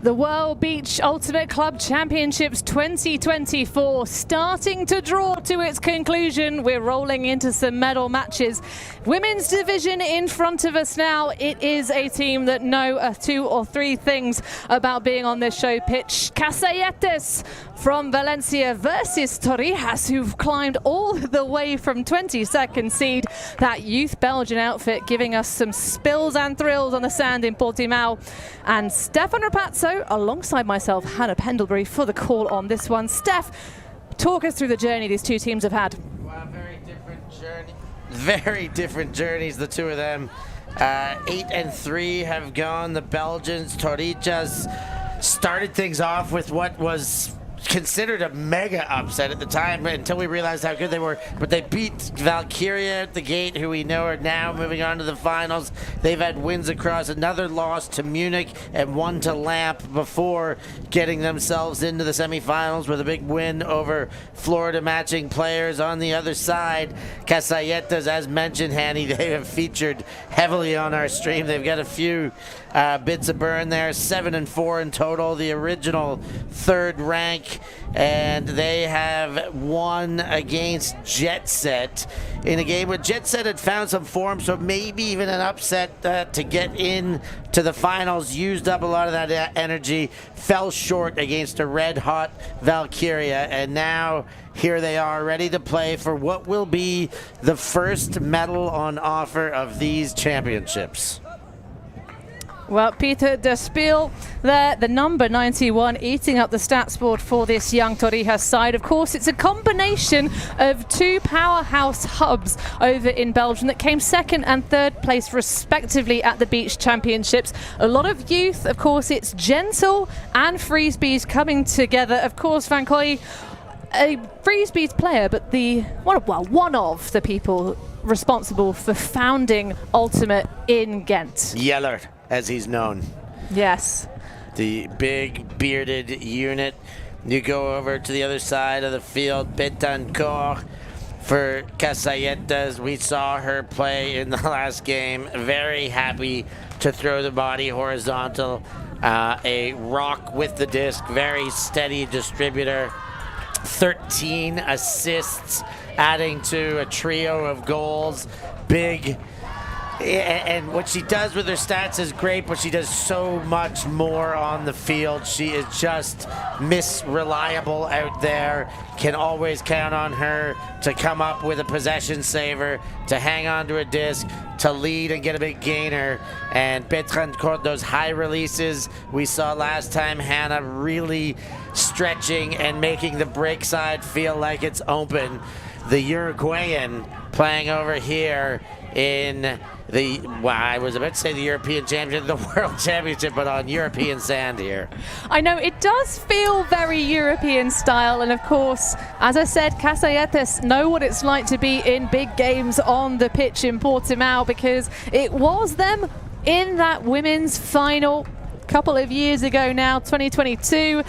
The World Beach Ultimate Club Championships 2024 starting to draw to its conclusion. We're rolling into some medal matches. Women's division in front of us now. It is a team that know 2 or 3 things about being on this show pitch. Cassalletes from Valencia versus Torrijas, who've climbed all the way from 22nd seed. That youth Belgian outfit giving us some spills and thrills on the sand in Portimão. And Stefan Rapazzo, alongside myself, Hannah Pendlebury, for the call on this one. Steph, talk us through the journey these two teams have had. Well, very different journeys, the two of them. 8 and 3 have gone. The Belgians, Torrijas, started things off with what was considered a mega upset at the time until we realized how good they were. But they beat Valkyria at the gate, who we know are now moving on to the finals. They've had wins across, another loss to Munich and one to Lamp before getting themselves into the semifinals with a big win over Florida Matching Players. On the other side, Cassalletes, as mentioned, Hanny, they have featured heavily on our stream. They've got a few bits of burn there, 7 and 4 in total, the original 3rd rank, and they have won against Jet Set in a game where Jet Set had found some form, so maybe even an upset to get in to the finals. Used up a lot of that energy, fell short against a red-hot Valkyria, and now here they are ready to play for what will be the first medal on offer of these championships. Well, Peter De Spiel there, the number 91, eating up the stats board for this young Torrijas side. Of course, it's a combination of 2 powerhouse hubs over in Belgium that came 2nd and 3rd place respectively at the Beach Championships. A lot of youth, of course, it's Gentle and Frisbee's coming together. Of course, Van Koy, a Frisbee's player, but one of the people responsible for founding Ultimate in Ghent. Yeller, as he's known. Yes. The big bearded unit. You go over to the other side of the field, Betancourt for Cassalletes. We saw her play in the last game. Very happy to throw the body horizontal. A rock with the disc, very steady distributor. 13 assists, adding to a trio of goals. Big. And what she does with her stats is great, but she does so much more on the field. She is just reliable out there. Can always count on her to come up with a possession saver, to hang on to a disc, to lead and get a big gainer. And Betancourt, those high releases we saw last time, Hannah really stretching and making the break side feel like it's open. The Uruguayan playing over here in the, well, I was about to say the European Championship, the World Championship, but on European sand here. I know, it does feel very European style, and of course, as I said, Cassalletes know what it's like to be in big games on the pitch in Portimão, because it was them in that women's final a couple of years ago now, 2022.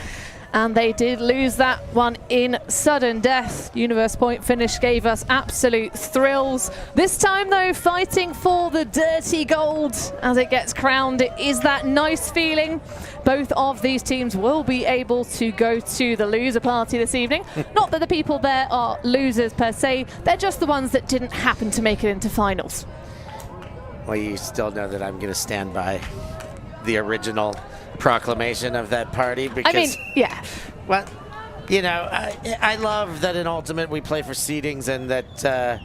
And they did lose that one in sudden death. Universe Point finish gave us absolute thrills. This time, though, fighting for the dirty gold as it gets crowned. It is that nice feeling. Both of these teams will be able to go to the loser party this evening. Not that the people there are losers per se. They're just the ones that didn't happen to make it into finals. Well, you still know that I'm going to stand by the original proclamation of that party, because I mean, yeah. Well, you know, I love that in Ultimate we play for seedings, and that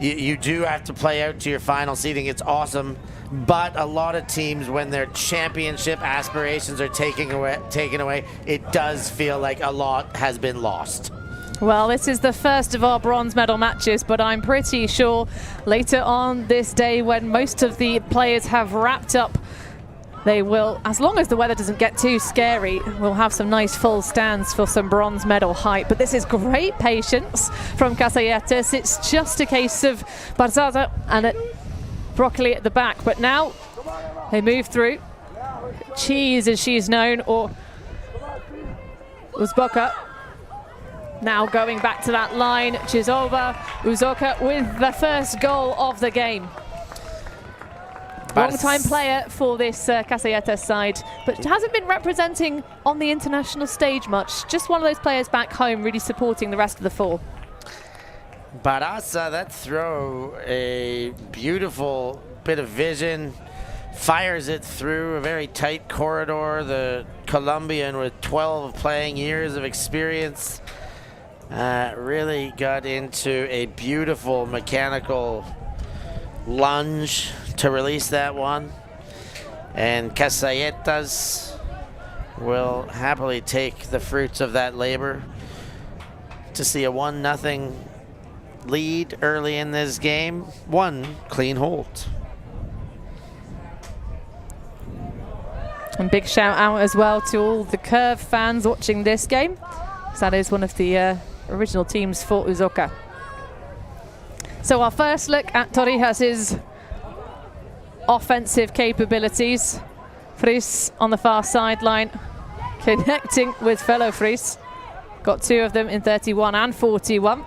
you do have to play out to your final seeding. It's awesome, but a lot of teams, when their championship aspirations are taken away, it does feel like a lot has been lost. Well, this is the first of our bronze medal matches, but I'm pretty sure later on this day, when most of the players have wrapped up, they will, as long as the weather doesn't get too scary, we'll have some nice full stands for some bronze medal hype. But this is great patience from Cassalletes. It's just a case of Barzaza and Broccoli at the back. But now they move through. Cheese, as she's known, or Uzboka. Now going back to that line, Chizova, Uzoka with the first goal of the game. Long-time player for this Cassalletes side, but hasn't been representing on the international stage much. Just one of those players back home really supporting the rest of the four. Barasa, that throw, a beautiful bit of vision, fires it through a very tight corridor. The Colombian with 12 playing years of experience really got into a beautiful mechanical lunge to release that one. And Cassalletes will happily take the fruits of that labor to see a 1-0 lead early in this game. One clean hold. And big shout out as well to all the Curve fans watching this game. That is one of the original teams for Uzoka. So our first look at Torrijas' offensive capabilities. Fris on the far sideline, connecting with fellow Fris. Got two of them in 31 and 41.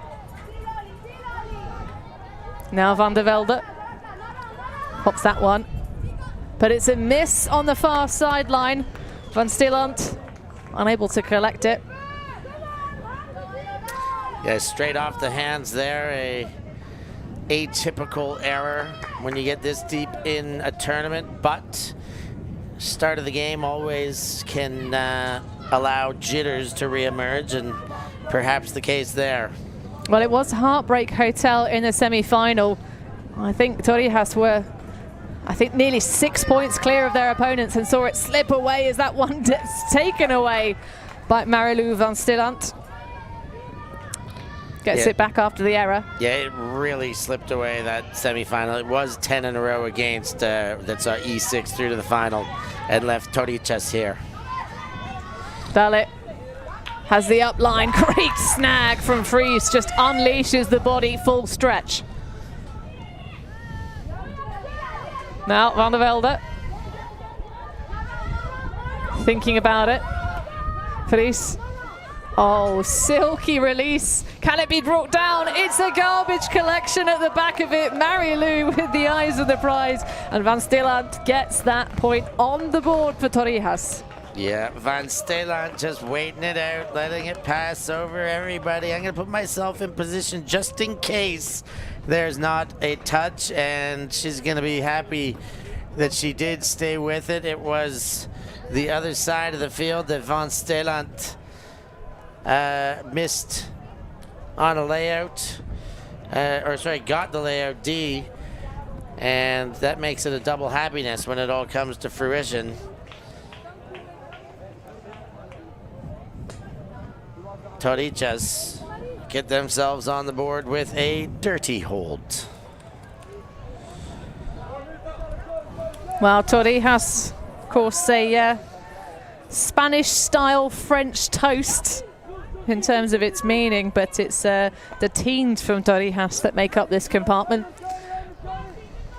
Now Van der Velde pops that one, but it's a miss on the far sideline. Van Stillant unable to collect it. Yeah, straight off the hands there, a atypical error when you get this deep in a tournament, but start of the game always can allow jitters to reemerge, and perhaps the case there. Well, it was Heartbreak Hotel in the semi-final. I think Torrijas were, nearly 6 points clear of their opponents and saw it slip away as that one gets taken away by Marilou Van Stillant. Gets it back after the error. Yeah, it really slipped away, that semi-final. It was 10 in a row against that saw E6 through to the final and left Torrijas here. Dalit has the upline. Great snag from Fries, just unleashes the body full stretch. Now Van der Velde thinking about it. Fries. Oh, silky release. Can it be brought down? It's a garbage collection at the back of it. Marilou with the eyes of the prize. And Van Stillant gets that point on the board for Torrijas. Yeah, Van Stillant just waiting it out, letting it pass over everybody. I'm going to put myself in position just in case there's not a touch, and she's going to be happy that she did stay with it. It was the other side of the field that Van Stillant missed on a layout, got the layout D, and that makes it a double happiness when it all comes to fruition. Torrijas get themselves on the board with a dirty hold. Well, Torrijas, of course, a Spanish-style French toast in terms of its meaning, but it's the teens from Torrijas that make up this compartment.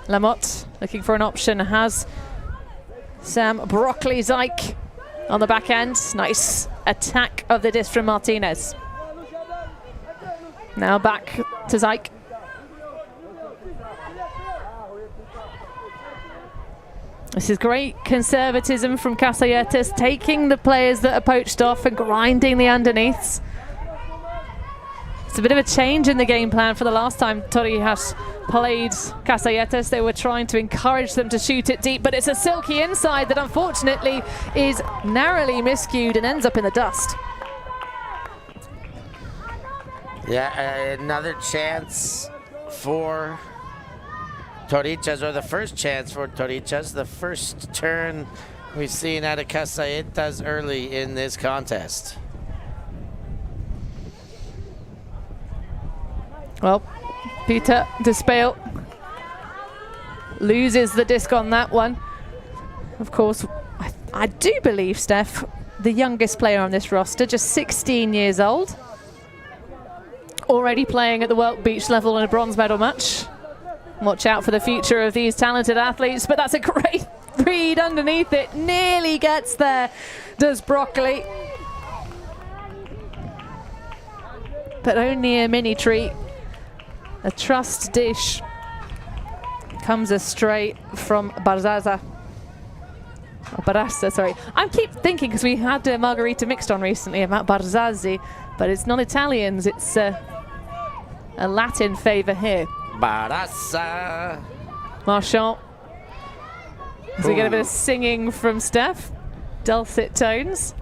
Lamotte looking for an option, has Sam Broccoli-Zyke on the back end. Nice attack of the disc from Martinez. Now back to Zyke. This is great conservatism from Cassalletes, taking the players that are poached off and grinding the underneaths. It's a bit of a change in the game plan for the last time Torrijas played Cassalletes. They were trying to encourage them to shoot it deep, but it's a silky inside that unfortunately is narrowly miscued and ends up in the dust. Yeah, another chance for Torrijas, or the first chance for Torrijas, the first turn we've seen out of Cassalletes early in this contest. Well, Peter Despale loses the disc on that one. Of course, I do believe, Steph, the youngest player on this roster, just 16 years old, already playing at the World Beach level in a bronze medal match. Watch out for the future of these talented athletes, but that's a great read underneath it. Nearly gets there, does Broccoli. But only a mini treat. A trust dish comes astray from Barzaza. Oh, Barassa, sorry. I keep thinking, because we had Margarita mixed on recently about Barzazzi, but it's not Italians, it's a Latin favor here. Barassa. Marchand. So we get a bit of singing from Steph. Dulcet tones.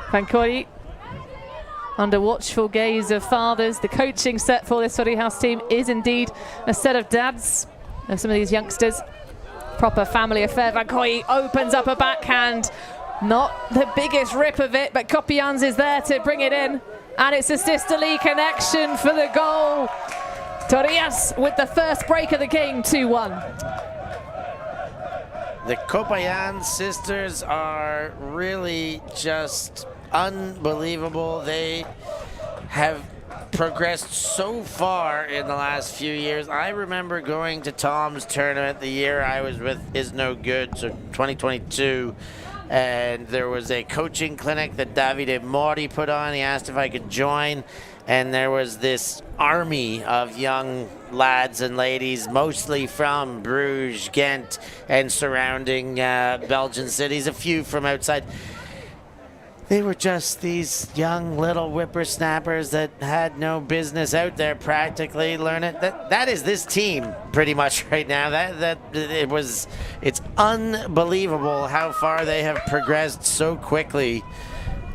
Pancori, under watchful gaze of fathers. The coaching set for this Torrijas team is indeed a set of dads of some of these youngsters. Proper family affair. Pancori opens up a backhand. Not the biggest rip of it, but Copians is there to bring it in. And it's a sisterly connection for the goal. Torrijas with the first break of the game, 2-1. The Copayan sisters are really just unbelievable. They have progressed so far in the last few years. I remember going to Tom's tournament the year I was with Is No Good, so 2022, and there was a coaching clinic that Davide Mori put on. He asked if I could join, and there was this army of young lads and ladies, mostly from Bruges, Ghent, and surrounding Belgian cities, a few from outside. They were just these young little whippersnappers that had no business out there practically learning. That is this team pretty much right now. It's unbelievable how far they have progressed so quickly.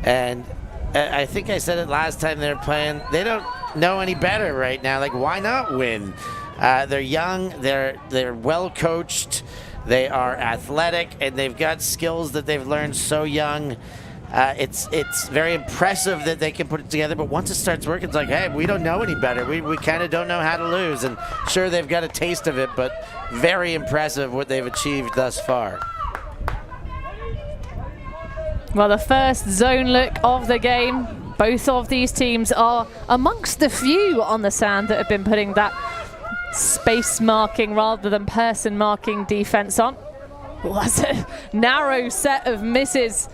And I think I said it last time they were playing. They don't know any better right now. Like, why not win? They're young. They're well coached. They are athletic, and they've got skills that they've learned so young. It's very impressive that they can put it together, but once it starts working, it's like, hey, we don't know any better. We kind of don't know how to lose. And sure, they've got a taste of it, but very impressive what they've achieved thus far. Well, the first zone look of the game. Both of these teams are amongst the few on the sand that have been putting that space marking rather than person marking defense on. Well, that's a narrow set of misses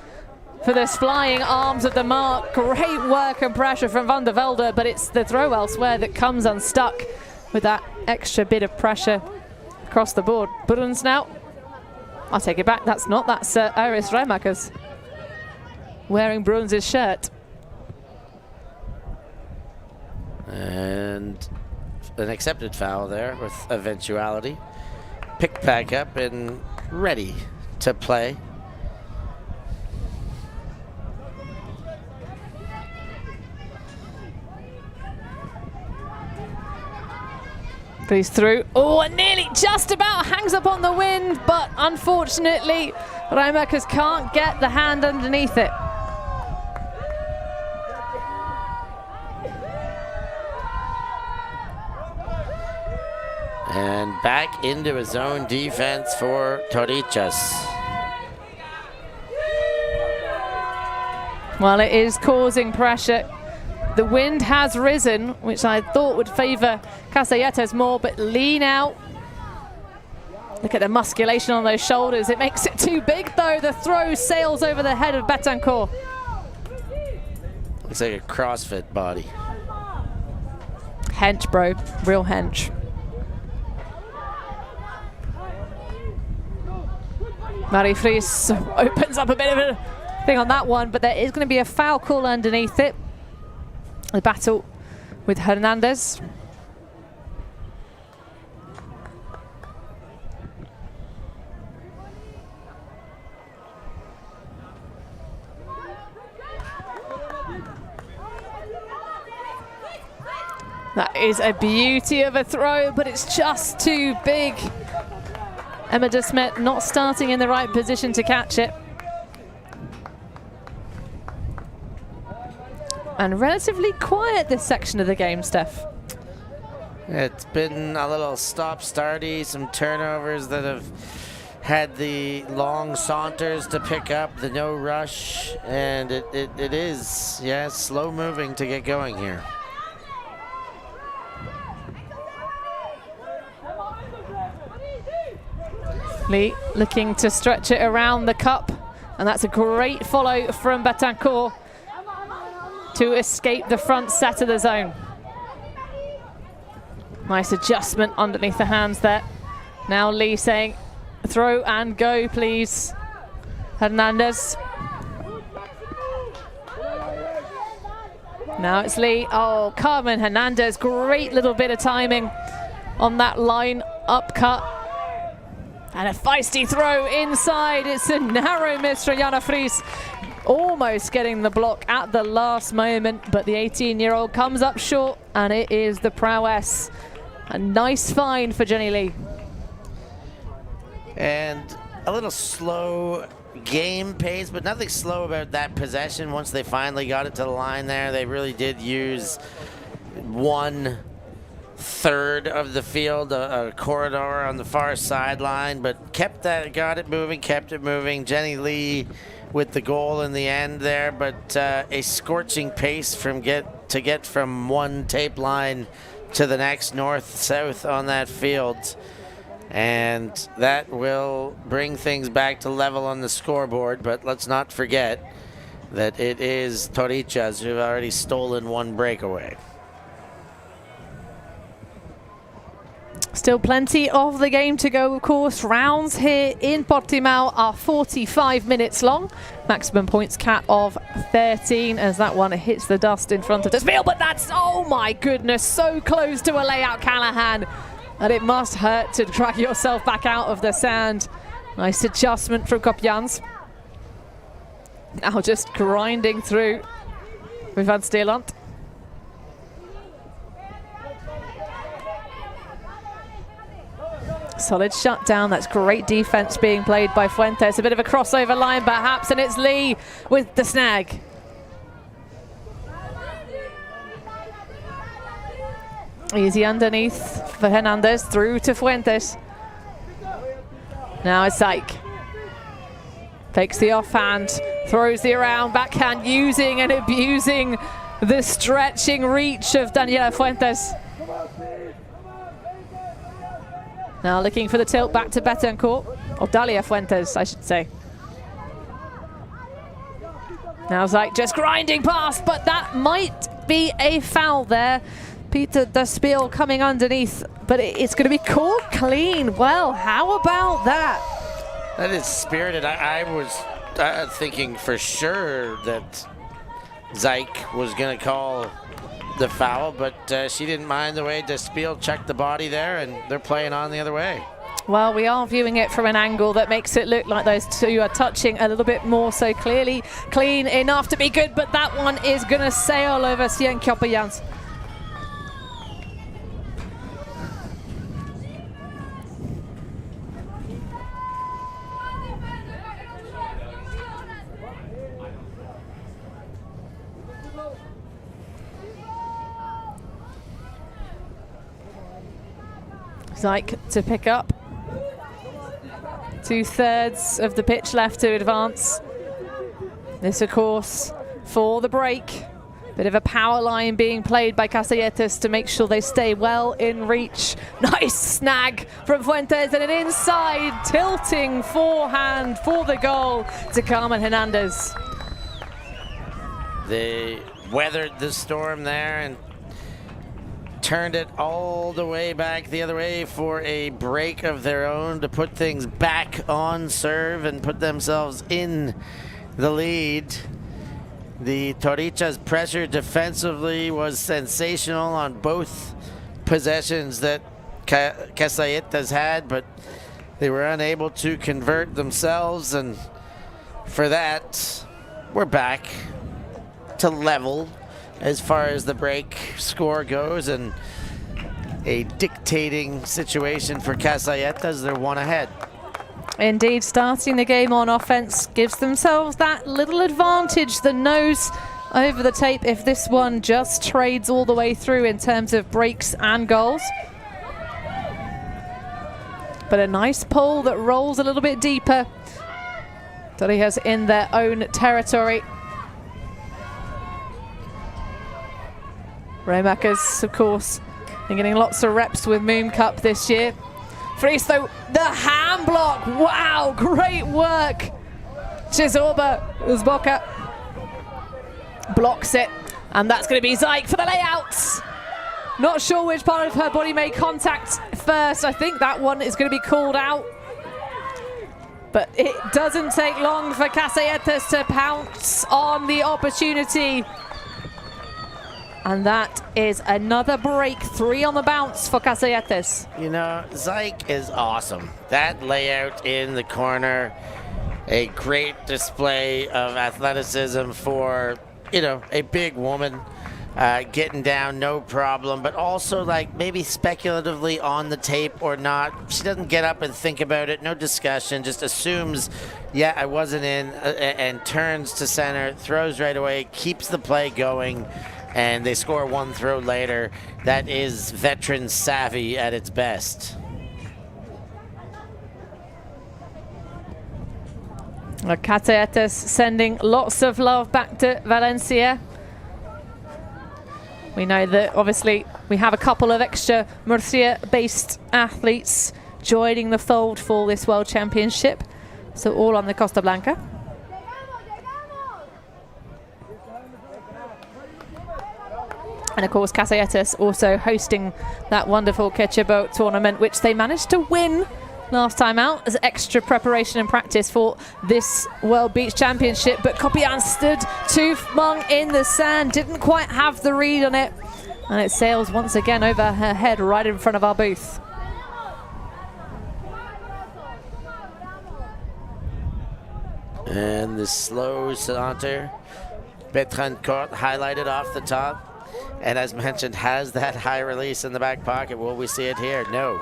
for the flying arms of the mark. Great work and pressure from Van der Velde, but it's the throw elsewhere that comes unstuck with that extra bit of pressure across the board. Bruns now. I'll take it back. That's Iris Reimakers wearing Bruns' shirt. And an accepted foul there with eventuality. Picked back up and ready to play. He's through. Oh, and nearly just about hangs up on the wind, but unfortunately, Reimakers can't get the hand underneath it. And back into his own defense for Torrijas. Well, it is causing pressure. The wind has risen, which I thought would favor Cassalletes more, but Lee now. Look at the musculation on those shoulders. It makes it too big, though. The throw sails over the head of Betancourt. Looks like a CrossFit body. Hench, bro. Real hench. Marie Fries opens up a bit of a thing on that one, but there is going to be a foul call underneath it. The battle with Hernandez. That is a beauty of a throw, but it's just too big. Emma de Smet not starting in the right position to catch it. And relatively quiet this section of the game, Steph. It's been a little stop-starty, some turnovers that have had the long saunters to pick up, the no rush, and it is, yeah, slow moving to get going here. Lee looking to stretch it around the cup, and that's a great follow from Betancourt to escape the front set of the zone. Nice adjustment underneath the hands there. Now Lee saying, throw and go, please. Hernandez. Now it's Lee. Oh, Carmen Hernandez, great little bit of timing on that line upcut. And a feisty throw inside. It's a narrow miss for Jana Fries. Almost getting the block at the last moment, but the 18-year-old comes up short, and it is the prowess. A nice find for Jenny Lee. And a little slow game pace, but nothing slow about that possession. Once they finally got it to the line there, they really did use 1/3 of the field, a corridor on the far sideline, but got it moving, kept it moving. Jenny Lee with the goal in the end there, but a scorching pace to get from one tape line to the next, north-south on that field. And that will bring things back to level on the scoreboard, but let's not forget that it is Torrijas who have already stolen one breakaway. Still plenty of the game to go, of course. Rounds here in Portimão are 45 minutes long. Maximum points cap of 13 as that one hits the dust in front of the field. But that's, oh my goodness, so close to a layout, Callahan. And it must hurt to drag yourself back out of the sand. Nice adjustment from Kopjans. Now just grinding through with Van Steelant. Solid shutdown. That's great defense being played by Fuentes. A bit of a crossover line perhaps, and it's Lee with the snag. Easy underneath for Hernandez, through to Fuentes. Now it's Zyke. Takes the offhand, throws the around backhand, using and abusing the stretching reach of Daniela Fuentes. Now looking for the tilt back to Betancourt, or Dalia Fuentes, I should say. Now Zyke just grinding past, but that might be a foul there. Peter Despiel coming underneath, but it's going to be called clean. Well, how about that? That is spirited. I was thinking for sure that Zyke was going to call the foul, but she didn't mind the way Despiel checked the body there, and they're playing on the other way. Well, we are viewing it from an angle that makes it look like those two are touching a little bit more, so clearly clean enough to be good, but that one is going to sail over Sien Kopjans. Zyke to pick up. 2/3 of the pitch left to advance. This, of course, for the break. Bit of a power line being played by Cassalletes to make sure they stay well in reach. Nice snag from Fuentes and an inside tilting forehand for the goal to Carmen Hernandez. They weathered the storm there and turned it all the way back the other way for a break of their own to put things back on serve and put themselves in the lead. The Torrijas pressure defensively was sensational on both possessions that Cassalletes had, but they were unable to convert themselves, and for that, we're back to level as far as the break score goes, and a dictating situation for Cassalletes. They're one ahead. Indeed, starting the game on offense gives themselves that little advantage, the nose over the tape, if this one just trades all the way through in terms of breaks and goals. But a nice pull that rolls a little bit deeper. Torrijas in their own territory. Raymakers, of course, are getting lots of reps with Moon Cup this year. Fries, though, the hand block. Wow, great work. Chisauba Uzboka blocks it, and that's going to be Zyke for the layouts. Not sure which part of her body made contact first. I think that one is going to be called out. But it doesn't take long for Cassalletes to pounce on the opportunity. And that is another break, 3 on the bounce for Cassalletes. You know, Zyke is awesome. That layout in the corner, a great display of athleticism for, you know, a big woman. Getting down, no problem, but also like maybe speculatively on the tape or not. She doesn't get up and think about it, no discussion, just assumes, yeah, I wasn't in, and turns to center, throws right away, keeps the play going, and they score 1 throw later. That is veteran savvy at its best. Cassalletes sending lots of love back to Valencia. We know that obviously we have a couple of extra Murcia-based athletes joining the fold for this World Championship. So all on the Costa Blanca. And of course, Cassalletes also hosting that wonderful Ketchup tournament, which they managed to win last time out as extra preparation and practice for this World Beach Championship. But Kopian stood too long in the sand, didn't quite have the read on it, and it sails once again over her head right in front of our booth. And the slow saunter, Betrancourt highlighted off the top, and as mentioned, has that high release in the back pocket. Will we see it here? No.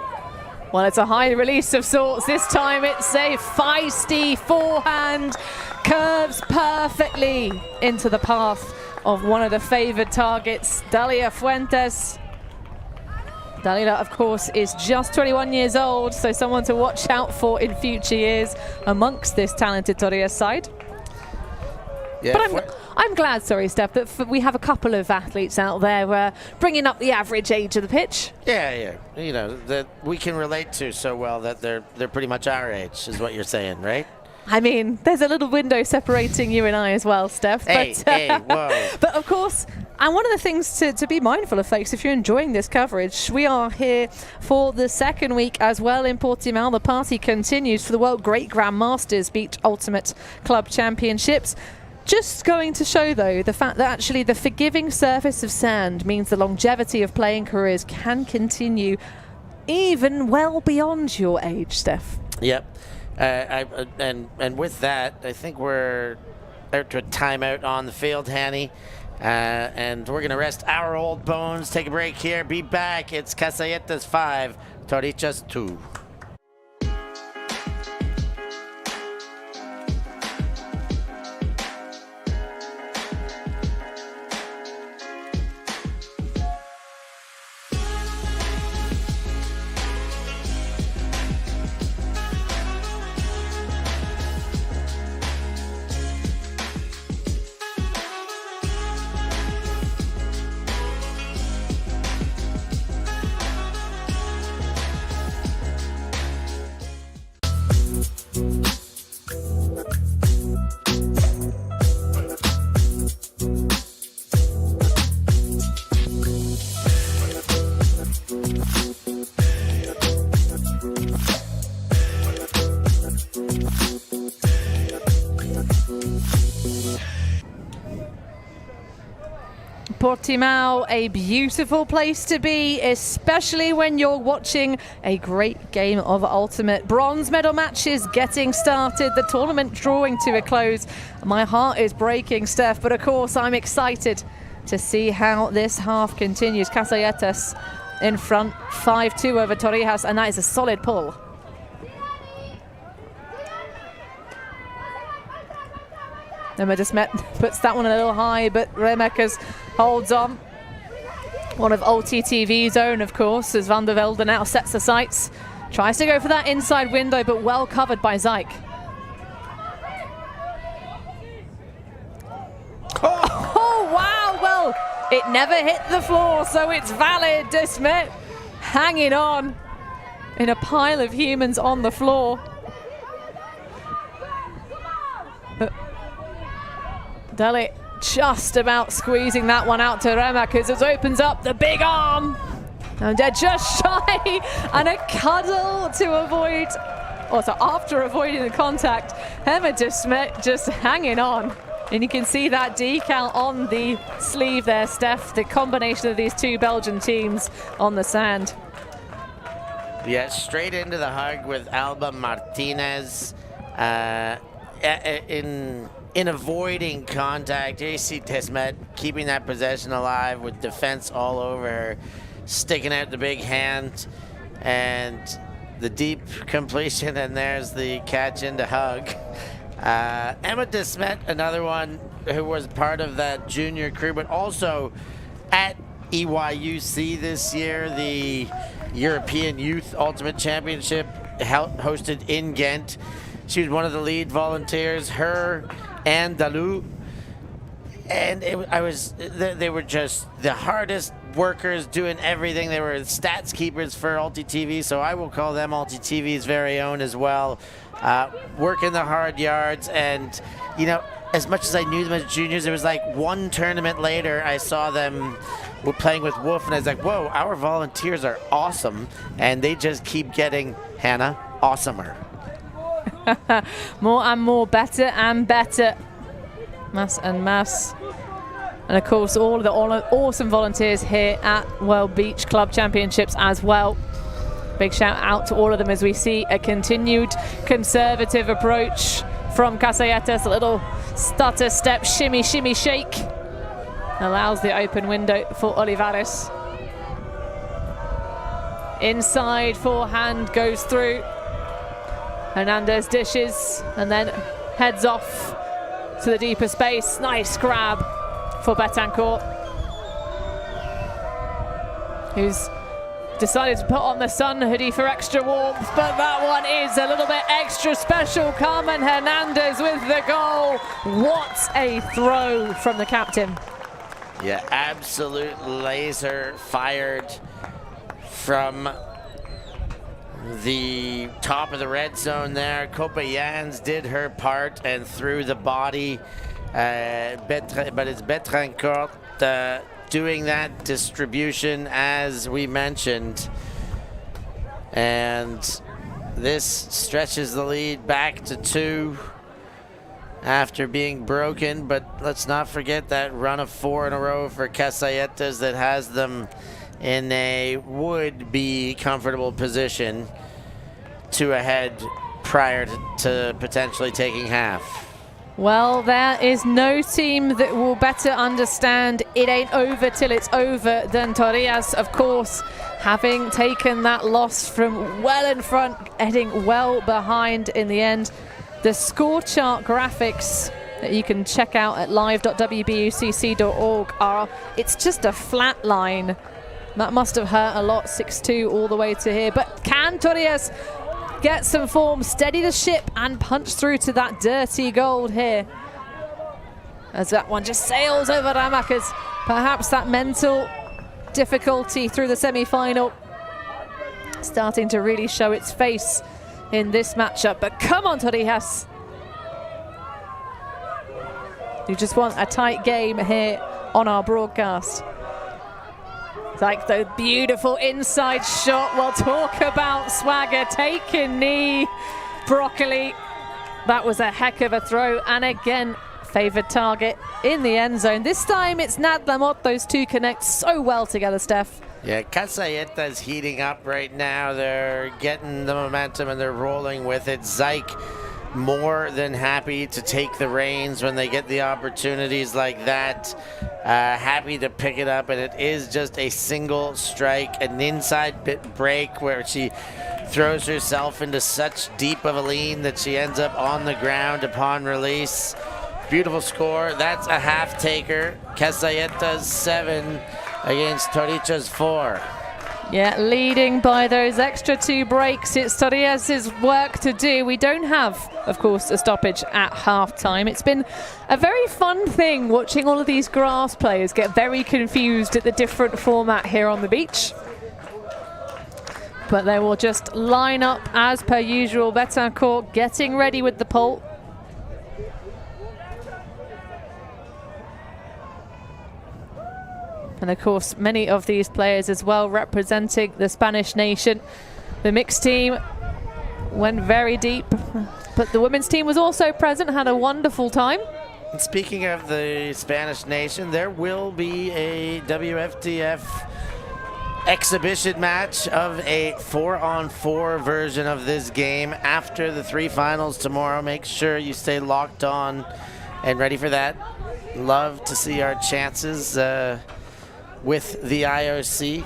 Well, it's a high release of sorts. This time it's a feisty forehand. Curves perfectly into the path of one of the favored targets, Dalia Fuentes. Dalia, of course, is just 21 years old, so someone to watch out for in future years amongst this talented Torrijas side. Yeah, but I'm glad, sorry, Steph, that we have a couple of athletes out there bringing up the average age of the pitch. Yeah. You know, that we can relate to so well that they're pretty much our age, is what you're saying, right? I mean, there's a little window separating you and I as well, Steph. Hey, whoa. But of course, and one of the things to be mindful of, folks, if you're enjoying this coverage, we are here for the second week as well in Portimão. The party continues for the World Great Grandmasters Beach Ultimate Club Championships. Just going to show, though, the fact that actually the forgiving surface of sand means the longevity of playing careers can continue even well beyond your age, Steph. Yep. And with that, I think we're out to a timeout on the field, Hanny. And we're going to rest our old bones, take a break here, be back. It's Cassalletes 5, Torrijas 2. Portimão, a beautiful place to be, especially when you're watching a great game of ultimate. Bronze medal matches getting started, the tournament drawing to a close. My heart is breaking, Steph, but of course I'm excited to see how this half continues. Cassalletes in front, 5-2 over Torrijas, and that is a solid pull. Emma Desmet puts that one a little high, but Remakers holds on. One of ULTI.TV's own, of course, as Van der Velde now sets the sights. Tries to go for that inside window, but well covered by Zyke. Oh, wow, well, it never hit the floor, so it's valid. Desmet hanging on in a pile of humans on the floor. Dali just about squeezing that one out to Remakers. It opens up the big arm. And they're just shy, and a cuddle to avoid, also after avoiding the contact, Emma just hanging on. And you can see that decal on the sleeve there, Steph, the combination of these two Belgian teams on the sand. Yeah, straight into the hug with Alba Martinez. In avoiding contact, here you see Desmet keeping that possession alive with defense all over her, sticking out the big hand, and the deep completion, and there's the catch into hug. Emma Desmet, another one who was part of that junior crew, but also at EYUC this year, the European Youth Ultimate Championship hosted in Ghent. She was one of the lead volunteers, her and Dalou. And they were just the hardest workers doing everything. They were stats keepers for ULTI.TV, so I will call them ULTI.TV's very own as well. Working the hard yards, and you know, as much as I knew them as juniors, it was like one tournament later I saw them were playing with Wolf, and I was like, whoa, our volunteers are awesome, and they just keep getting, Hannah, awesomer. More and more, better and better. Mass and mass. And of course, all of the awesome volunteers here at World Beach Club Championships as well. Big shout out to all of them as we see a continued conservative approach from Cassalletes. A little stutter step, shimmy, shimmy, shake. Allows the open window for Olivares. Inside forehand goes through. Hernandez dishes and then heads off to the deeper space. Nice grab for Betancourt, who's decided to put on the sun hoodie for extra warmth, but that one is a little bit extra special. Carmen Hernandez with the goal. What a throw from the captain. Yeah, absolute laser fired from the top of the red zone there. Copa Jans did her part and threw the body, but it's Betrancourt doing that distribution as we mentioned, and this stretches the lead back to 2 after being broken. But let's not forget that run of 4 in a row for Cassalletes that has them in a would-be comfortable position, 2 ahead prior to potentially taking half. Well, there is no team that will better understand it ain't over till it's over than Torrijas, of course, having taken that loss from well in front, heading well behind in the end. The score chart graphics that you can check out at live.wbucc.org are, it's just a flat line. That must have hurt a lot, 6-2 all the way to here. But can Torrijas get some form, steady the ship, and punch through to that dirty gold here? As that one just sails over Ramakers. Perhaps that mental difficulty through the semi-final starting to really show its face in this matchup. But come on, Torrijas. You just want a tight game here on our broadcast. Like the beautiful inside shot. We'll talk about swagger. Taking knee, Broccoli. That was a heck of a throw. And again, favored target in the end zone. This time it's Nad Lamotte. Those two connect so well together, Steph. Yeah, Cassalletes heating up right now. They're getting the momentum and they're rolling with it. Zyke more than happy to take the reins when they get the opportunities like that. Happy to pick it up, and it is just a single strike, an inside bit break where she throws herself into such deep of a lean that she ends up on the ground upon release. Beautiful score. That's a half taker. Cassalletes 7 against Torrijas 4. Yeah, leading by those extra 2 breaks. It's Torrijas' work to do. We don't have, of course, a stoppage at halftime. It's been a very fun thing watching all of these grass players get very confused at the different format here on the beach. But they will just line up as per usual. Betancourt getting ready with the pole. And of course, many of these players as well representing the Spanish nation. The mixed team went very deep, but the women's team was also present, had a wonderful time. And speaking of the Spanish nation, there will be a WFTF exhibition match of a 4-on-4 version of this game after the 3 finals tomorrow. Make sure you stay locked on and ready for that. Love to see our chances with the IOC.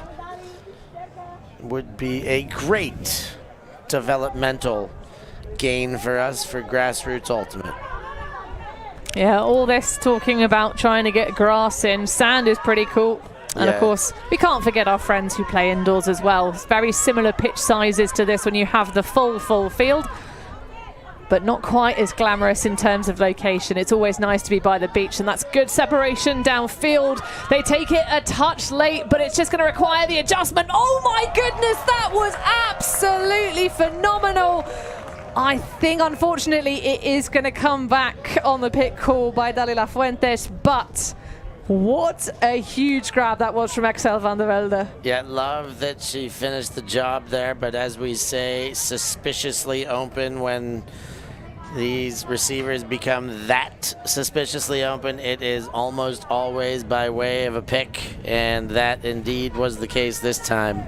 Would be a great developmental gain for us for Grassroots Ultimate. Yeah, all this talking about trying to get grass in. Sand is pretty cool. And of course, we can't forget our friends who play indoors as well. It's very similar pitch sizes to this when you have the full field, but not quite as glamorous in terms of location. It's always nice to be by the beach, and that's good separation downfield. They take it a touch late, but it's just going to require the adjustment. Oh my goodness, that was absolutely phenomenal. I think, unfortunately, it is going to come back on the pit call by Dalila Fuentes, but what a huge grab that was from Axel van der Velde. Yeah, love that she finished the job there, but as we say, suspiciously open. When these receivers become that suspiciously open, it is almost always by way of a pick, and that indeed was the case this time.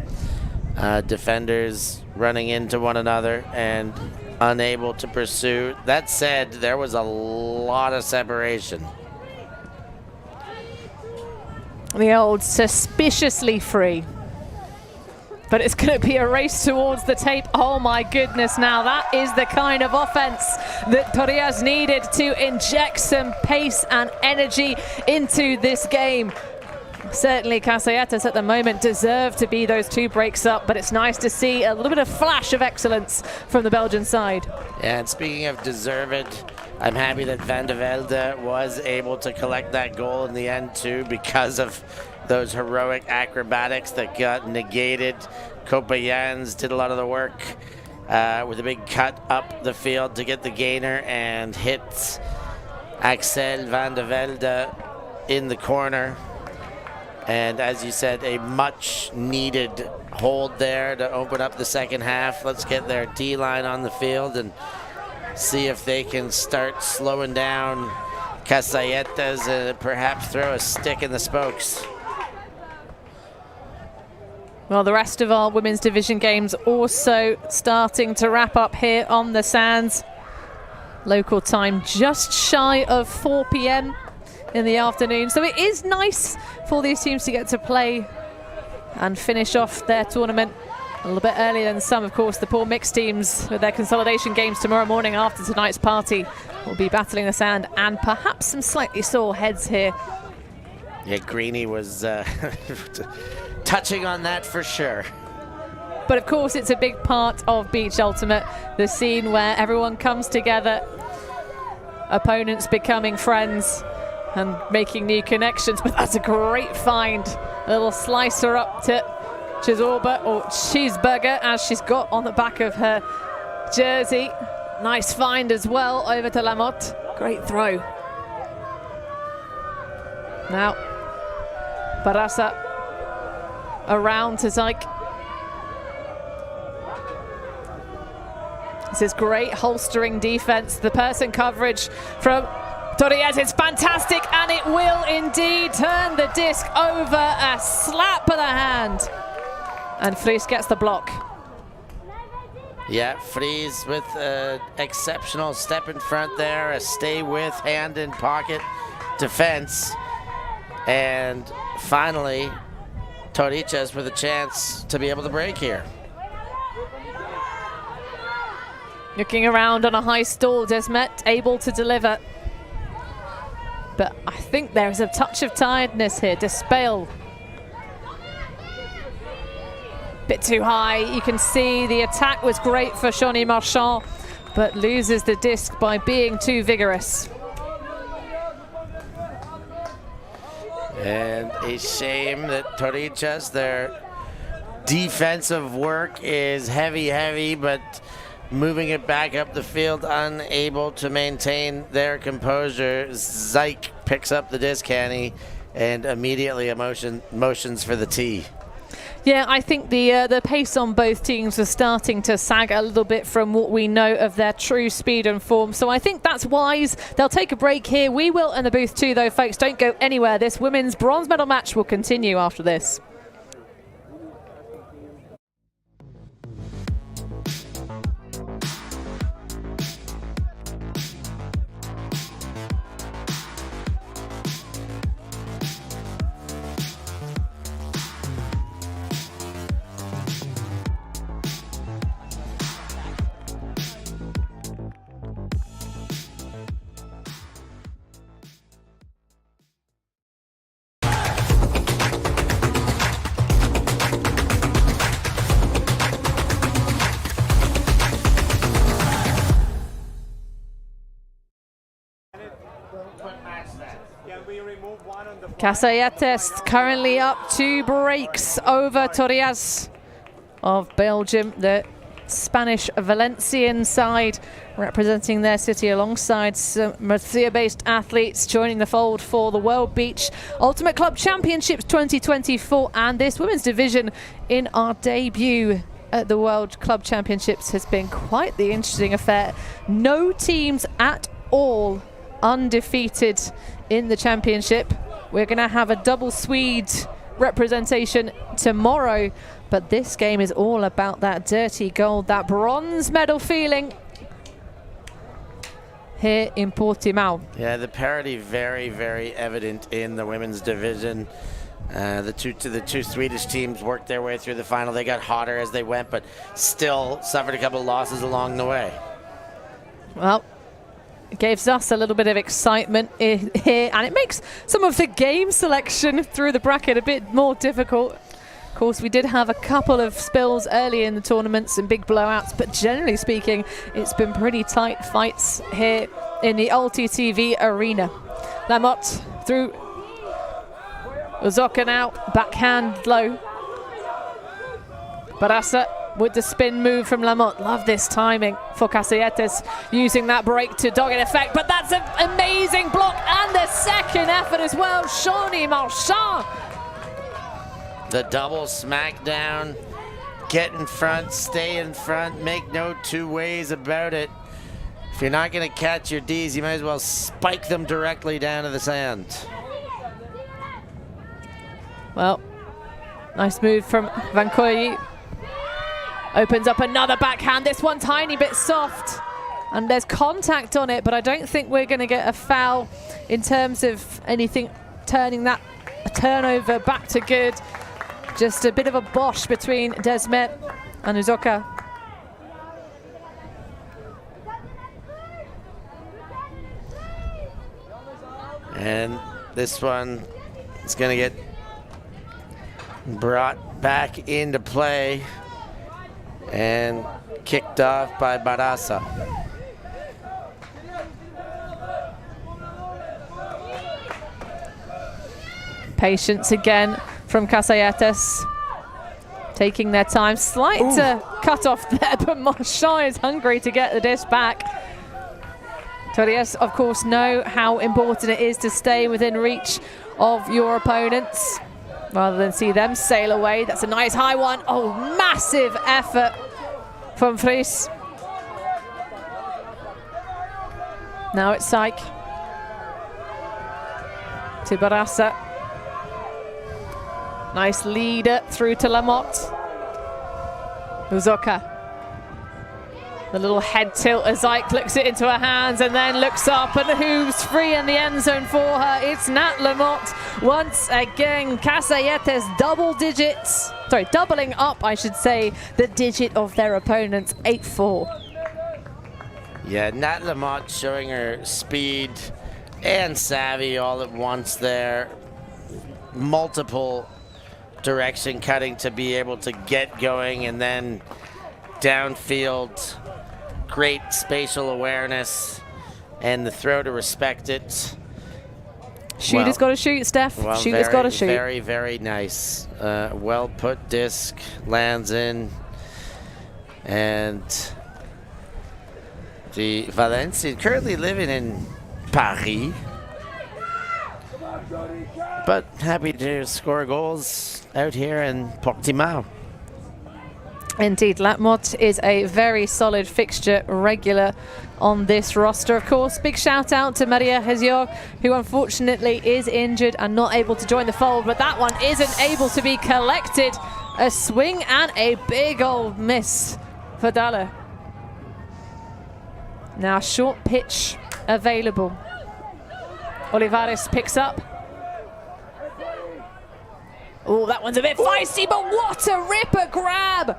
Defenders running into one another and unable to pursue. That said, there was a lot of separation. The old suspiciously free. But it's going to be a race towards the tape. Oh my goodness, now that is the kind of offense that Torrijas needed to inject some pace and energy into this game. Certainly Cassalletes at the moment deserve to be those 2 breaks up, but it's nice to see a little bit of flash of excellence from the Belgian side. And speaking of deserved, I'm happy that Van der Velde was able to collect that goal in the end too, because of those heroic acrobatics that got negated. Copa Jans did a lot of the work with a big cut up the field to get the gainer and hit Axel van der Velde in the corner. And as you said, a much needed hold there to open up the second half. Let's get their D-line on the field and see if they can start slowing down Cassalletes and perhaps throw a stick in the spokes. Well, the rest of our women's division games also starting to wrap up here on the sands. Local time just shy of 4 p.m. in the afternoon. So it is nice for these teams to get to play and finish off their tournament a little bit earlier than some. Of course, the poor mixed teams with their consolidation games tomorrow morning after tonight's party will be battling the sand, and perhaps some slightly sore heads here. Yeah, Greeny was touching on that for sure. But of course, it's a big part of Beach Ultimate, the scene where everyone comes together, opponents becoming friends and making new connections. But that's a great find. A little slicer up to Chizorba, or Cheeseburger, as she's got on the back of her jersey. Nice find as well over to Lamotte. Great throw. Now, Barasa around to Zyke. This is great holstering defense. The person coverage from Torrijas is fantastic, and it will indeed turn the disc over. A slap of the hand. And Fries gets the block. Yeah, Fries with an exceptional step in front there, a stay with, hand in pocket defense. And finally, Torrijas with a chance to be able to break here. Looking around on a high stall, Desmet able to deliver. But I think there is a touch of tiredness here. Despale. Bit too high. You can see the attack was great for Shawnee Marchand, but loses the disc by being too vigorous. And a shame that Torrijas, their defensive work is heavy, but moving it back up the field, unable to maintain their composure. Zyke picks up the disc, Hanny, and immediately motions for the tee. Yeah, I think the pace on both teams was starting to sag a little bit from what we know of their true speed and form. So I think that's wise. They'll take a break here. We will in the booth too, though, folks. Don't go anywhere. This women's bronze medal match will continue after this. Cassalletes currently up 2 breaks over Torrijas of Belgium, the Spanish Valencian side, representing their city alongside some Murcia-based athletes joining the fold for the World Beach Ultimate Club Championships 2024. And this women's division in our debut at the World Club Championships has been quite the interesting affair. No teams at all undefeated in the championship. We're going to have a double Swede representation tomorrow, but this game is all about that dirty gold, that bronze medal feeling here in Portimão. Yeah, the parity very, very evident in the women's division. The two Swedish teams worked their way through the final. They got hotter as they went, but still suffered a couple of losses along the way. Well, it gives us a little bit of excitement here, and it makes some of the game selection through the bracket a bit more difficult. Of course, we did have a couple of spills early in the tournaments and big blowouts, but generally speaking, it's been pretty tight fights here in the ULTI.TV arena. Lamotte through Uzoka now, backhand low. Barasa with the spin move from Lamotte. Love this timing for Cassalletes, using that break to dog in effect, but that's an amazing block, and the second effort as well. Shawnee Marchand. The double smackdown, get in front, stay in front, make no two ways about it. If you're not going to catch your Ds, you might as well spike them directly down to the sand. Well, nice move from Van Koyi. Opens up another backhand, this one tiny bit soft. And there's contact on it, but I don't think we're going to get a foul in terms of anything turning that turnover back to good. Just a bit of a bosh between Desmet and Uzoka. And this one is going to get brought back into play and kicked off by Barasa. Patience again from Cassalletes. Taking their time. Slight cut off there, but Marchand is hungry to get the disc back. Torrijas, of course, know how important it is to stay within reach of your opponents rather than see them sail away. That's a nice high one. Oh, massive effort from Frisbee. Now it's Syke to Barasa. Nice leader through to Lamotte. Uzoka. The little head tilt as Ike looks it into her hands and then looks up, and who's free in the end zone for her? It's Nat Lamotte once again. Cassalletes doubling up, I should say, the digit of their opponents, 8-4. Yeah, Nat Lamotte showing her speed and savvy all at once there. Multiple direction cutting to be able to get going, and then downfield. Great spatial awareness and the throw to respect it. Shooter's got to shoot, Steph. Well, Shooter's got to shoot. Very, very nice. Well put disc, lands in. And the Valencian currently living in Paris. But happy to score goals out here in Portimão. Indeed, Latmot is a very solid fixture regular on this roster. Of course, big shout out to Maria Hesior, who unfortunately is injured and not able to join the fold, but that one isn't able to be collected. A swing and a big old miss for Dalle. Now short pitch available. Olivares picks up. Oh, that one's a bit feisty, but what a ripper grab!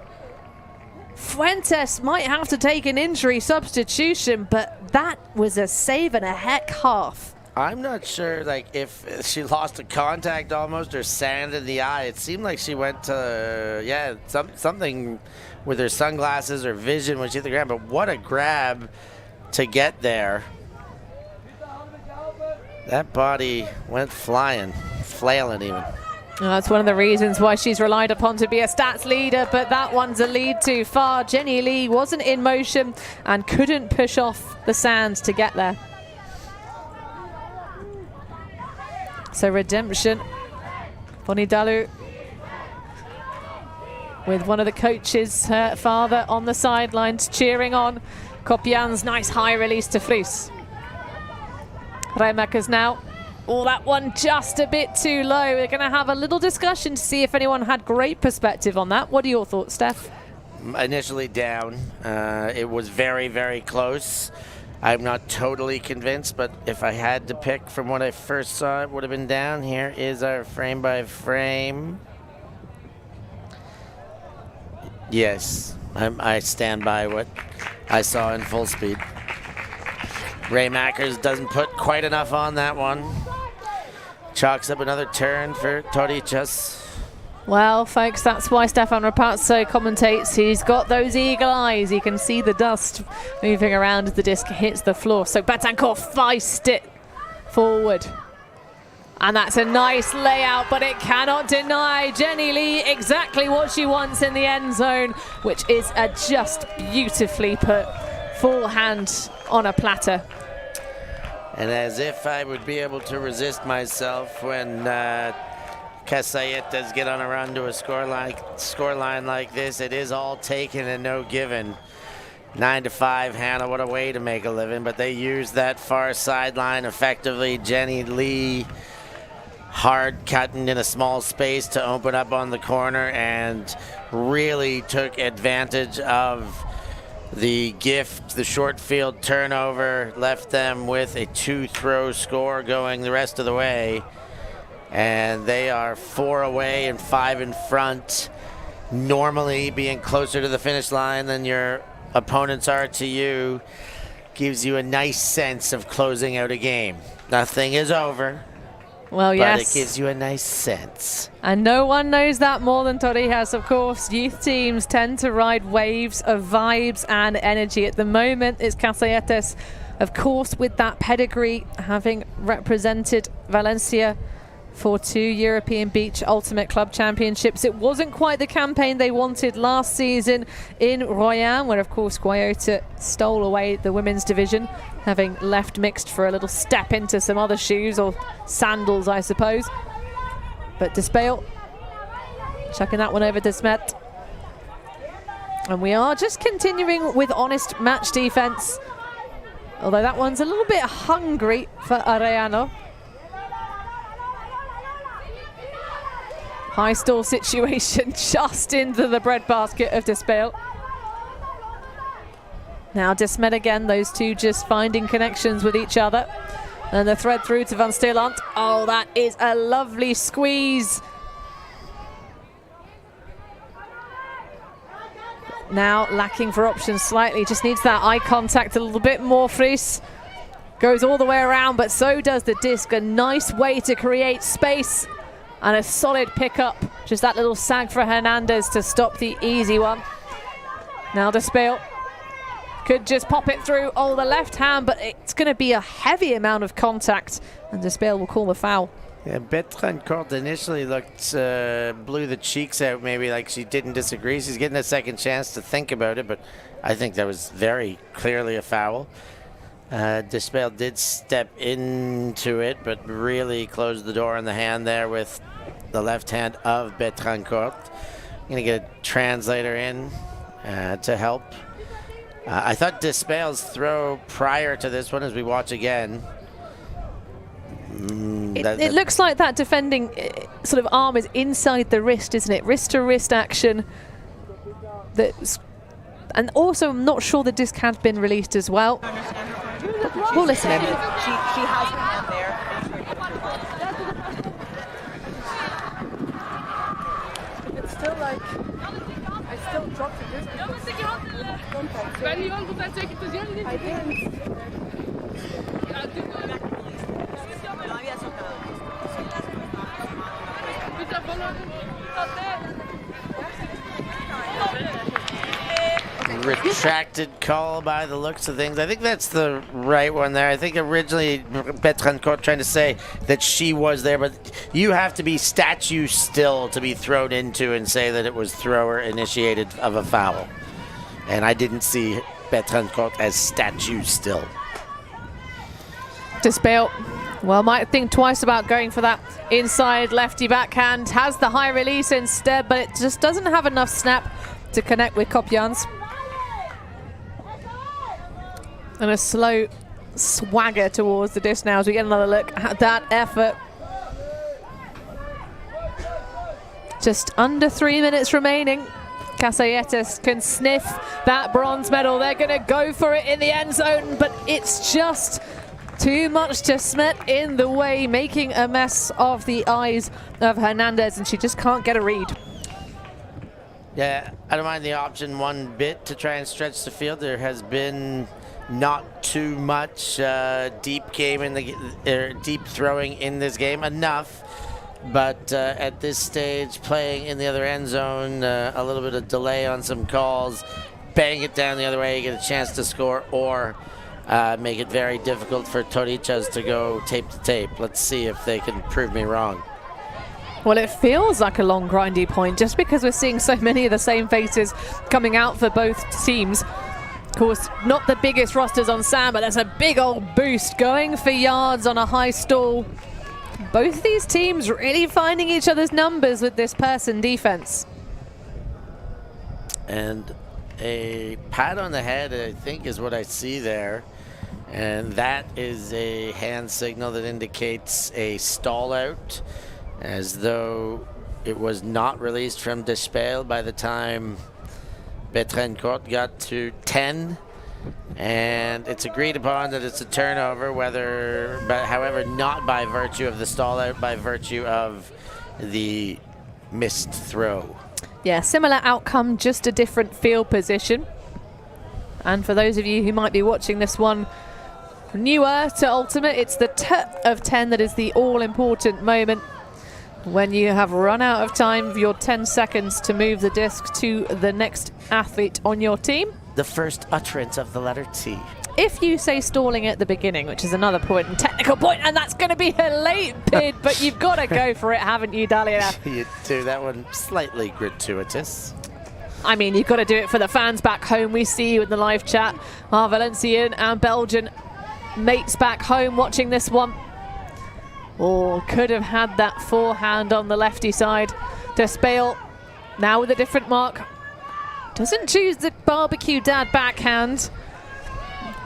Fuentes might have to take an injury substitution, but that was a save and a heck half. I'm not sure, like, if she lost a contact almost or sand in the eye. It seemed like she went to, yeah, something with her sunglasses or vision when she hit the ground. But what a grab to get there. That body went flying, flailing even. That's one of the reasons why she's relied upon to be a stats leader, but that one's a lead too far. Jenny Lee wasn't in motion and couldn't push off the sand to get there. So redemption. Bonnie Dalu with one of the coaches, her father, on the sidelines cheering on. Kopian's nice high release to Fries. Rijmakers now. Oh, that one just a bit too low. We're going to have a little discussion to see if anyone had great perspective on that. What are your thoughts, Steph? Initially down. It was very, very close. I'm not totally convinced, but if I had to pick from what I first saw, it would have been down. Here is our frame by frame. Yes, I stand by what I saw in full speed. Rijmakers doesn't put quite enough on that one. Chalks up another turn for Torrijas. Well, folks, that's why Stefan Rapazzo commentates. He's got those eagle eyes. He can see the dust moving around as the disc hits the floor. So Betancourt feist it forward. And that's a nice layout, but it cannot deny Jenny Lee exactly what she wants in the end zone, which is a just beautifully put forehand on a platter. And as if I would be able to resist myself when Cassalletes get on a run to a scoreline like this. It is all taken and no given. 9-5, Hannah, what a way to make a living, but they used that far sideline effectively. Jenny Lee hard cutting in a small space to open up on the corner and really took advantage of the gift. The short field turnover left them with a 2-throw score going the rest of the way. And they are 4 away and 5 in front. Normally being closer to the finish line than your opponents are to you gives you a nice sense of closing out a game. Nothing is over. Well, yes. But it gives you a nice sense. And no one knows that more than Torrijas, of course. Youth teams tend to ride waves of vibes and energy. At the moment, it's Cassalletes, of course, with that pedigree, having represented Valencia for 2 European Beach Ultimate Club Championships. It wasn't quite the campaign they wanted last season in Royan, where, of course, Guayota stole away the women's division, having left mixed for a little step into some other shoes, or sandals, I suppose. But Despeil chucking that one over to Smet. And we are just continuing with honest match defense, although that one's a little bit hungry for Arellano. High stall situation just into the breadbasket of Despeil. Now Desmet again, those two just finding connections with each other. And the thread through to Van Steelant. Oh, that is a lovely squeeze. Now lacking for options slightly, just needs that eye contact a little bit more. Fries goes all the way around, but so does the disc. A nice way to create space and a solid pickup. Just that little sag for Hernandez to stop the easy one. Now Despeil could just pop it through. Oh, the left hand, but it's going to be a heavy amount of contact, and Despeil will call the foul. Yeah, Betancourt initially looked, blew the cheeks out, maybe like she didn't disagree. She's getting a second chance to think about it, but I think that was very clearly a foul. Despel did step into it, but really closed the door on the hand there with the left hand of Betrancourt. I'm going to get a translator in to help. I thought Despel's throw prior to this one, as we watch again. It looks like that defending sort of arm is inside the wrist, isn't it? Wrist to wrist action. And also, I'm not sure the disc had been released as well. We'll listen in. She has her hand there. It's still like, I still dropped the disc. I didn't. Retracted call by the looks of things. I think that's the right one there. I think originally Betrancourt trying to say that she was there, but you have to be statue still to be thrown into and say that it was thrower initiated of a foul. And I didn't see Betrancourt as statue still. Despel, well, might think twice about going for that inside lefty backhand. Has the high release instead, but it just doesn't have enough snap to connect with Kopjans. And a slow swagger towards the disc now as we get another look at that effort. Just under 3 minutes remaining. Cassalletes can sniff that bronze medal. They're going to go for it in the end zone, but it's just too much to Smet in the way, making a mess of the eyes of Hernandez, and she just can't get a read. Yeah, I don't mind the option one bit to try and stretch the field. There has been not too much deep game in the deep throwing in this game, enough, but at this stage, playing in the other end zone, a little bit of delay on some calls, bang it down the other way, you get a chance to score, or make it very difficult for Torrijas to go tape to tape. Let's see if they can prove me wrong. Well, it feels like a long grindy point just because we're seeing so many of the same faces coming out for both teams. Of course, not the biggest rosters on Sam, but there's a big old boost going for yards on a high stall. Both these teams really finding each other's numbers with this person defense. And a pat on the head, I think, is what I see there. And that is a hand signal that indicates a stall out, as though it was not released from Despel by the time Betrancourt got to 10, and it's agreed upon that it's a turnover, however, not by virtue of the stall out, by virtue of the missed throw. Yeah, similar outcome, just a different field position. And for those of you who might be watching this one newer to Ultimate, it's the T of 10 that is the all-important moment. When you have run out of time of your 10 seconds to move the disc to the next athlete on your team. The first utterance of the letter T. If you say stalling at the beginning, which is another point and technical point, and that's going to be a late bid, but you've got to go for it, haven't you, Dalia? You do. That one slightly gratuitous. I mean, you've got to do it for the fans back home. We see you in the live chat. Our Valencian and Belgian mates back home watching this one. Or could have had that forehand on the lefty side. Despel now with a different mark. Doesn't choose the barbecue dad backhand.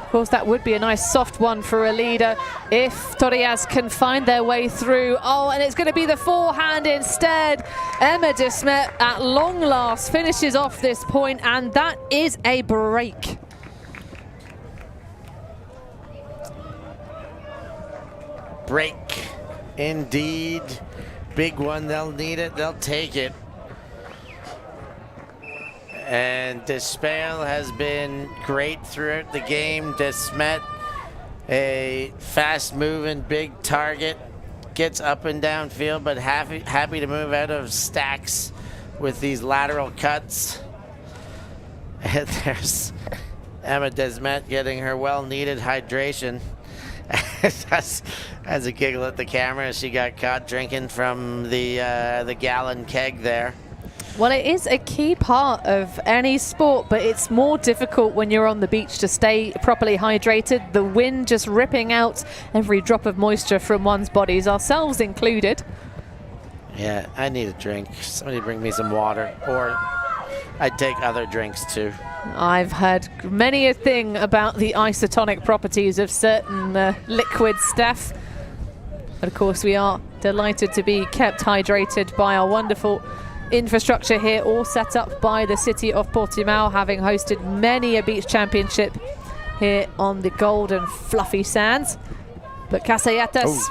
Of course, that would be a nice soft one for a leader if Torrijas can find their way through. Oh, and it's going to be the forehand instead. Emma de Smet at long last finishes off this point, and that is a break. Break. Indeed. Big one. They'll need it. They'll take it. And Despel has been great throughout the game. De Smet, a fast-moving, big target, gets up and down field, but happy to move out of stacks with these lateral cuts. And there's Emma de Smet getting her well-needed hydration. Has a giggle at the camera as she got caught drinking from the gallon keg there. Well, it is a key part of any sport, but it's more difficult when you're on the beach to stay properly hydrated. The wind just ripping out every drop of moisture from one's bodies, ourselves included. Yeah, I need a drink. Somebody bring me some water, or I'd take other drinks too. I've heard many a thing about the isotonic properties of certain liquids, Steph. But of course, we are delighted to be kept hydrated by our wonderful infrastructure here, all set up by the city of Portimão, having hosted many a beach championship here on the golden fluffy sands. But Cassalletes,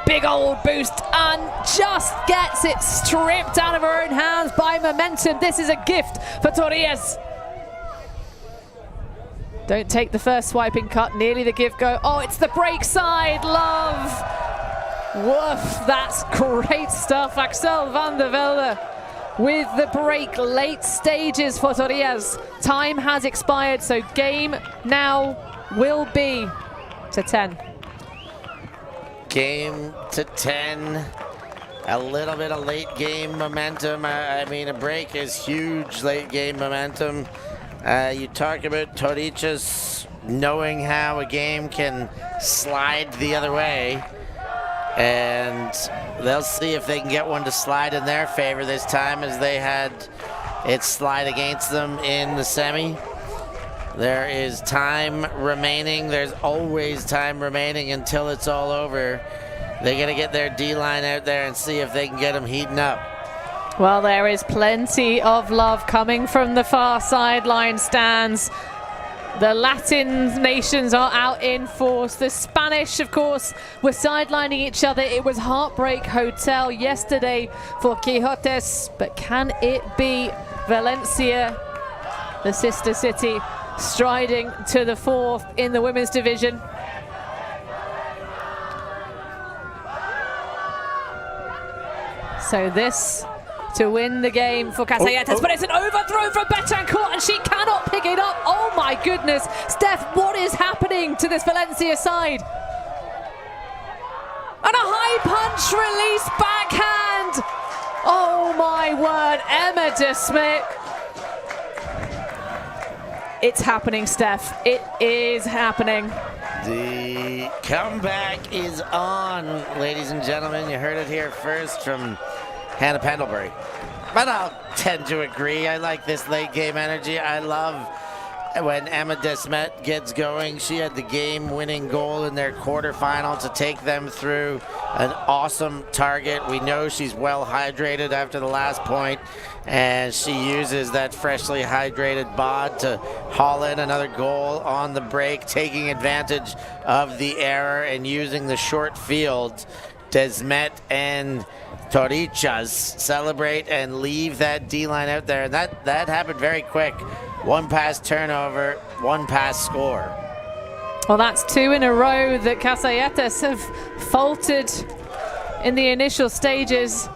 big old boost, and just gets it stripped out of her own hands by momentum. This is a gift for Torrijas. Don't take the first swiping cut, nearly the give go. Oh, it's the break side, love. Woof, that's great stuff. Axel van der Velde with the break, late stages for Torrijas. Time has expired, so game now will be to 10. Game to 10. A little bit of late game momentum. I mean, a break is huge late game momentum. You talk about Torrijas knowing how a game can slide the other way, and they'll see if they can get one to slide in their favor this time, as they had it slide against them in the semi. There is time remaining. There's always time remaining until it's all over. They're going to get their D-line out there and see if they can get them heating up. Well, there is plenty of love coming from the far sideline stands. The Latin nations are out in force. The Spanish, of course, were sidelining each other. It was Heartbreak Hotel yesterday for Quijotes, but can it be Valencia, the sister city, striding to the fourth in the women's division? So this to win the game for Cassalletes, but it's an overthrow from Betancourt, and she cannot pick it up. Oh my goodness, Steph, what is happening to this Valencia side? And a high punch release backhand. Oh my word, Emma de Smet. It's happening, Steph. It is happening. The comeback is on, ladies and gentlemen. You heard it here first from Hannah Pendlebury. But I'll tend to agree. I like this late game energy. I love when Emma de Smet gets going. She had the game-winning goal in their quarterfinal to take them through an awesome target. We know she's well hydrated after the last point, and she uses that freshly hydrated bod to haul in another goal on the break, taking advantage of the error and using the short field. De Smet and Torrijas celebrate and leave that D-line out there, and that happened very quick. One pass turnover, one pass score. Well, that's two in a row that Cassalletes have faltered in the initial stages.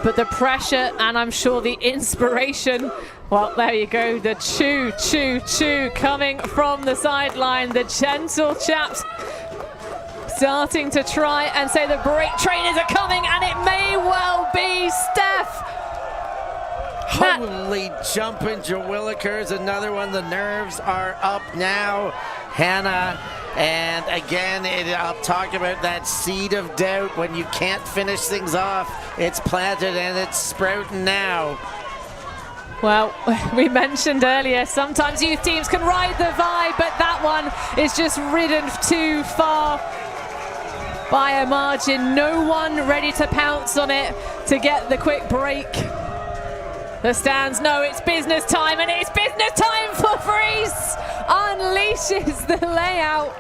But the pressure, and I'm sure the inspiration, well, there you go, the choo, choo, choo coming from the sideline. The gentle chaps starting to try and say the break trainers are coming, and it may well be Steph. Holy jumping Jawillikers, another one. The nerves are up now, Hannah. And again, I'll talk about that seed of doubt. When you can't finish things off, it's planted and it's sprouting now. Well, we mentioned earlier, sometimes youth teams can ride the vibe, but that one is just ridden too far by a margin. No one ready to pounce on it to get the quick break. The stands know it's business time, and it's business time for Frisbee. Unleashes the layout.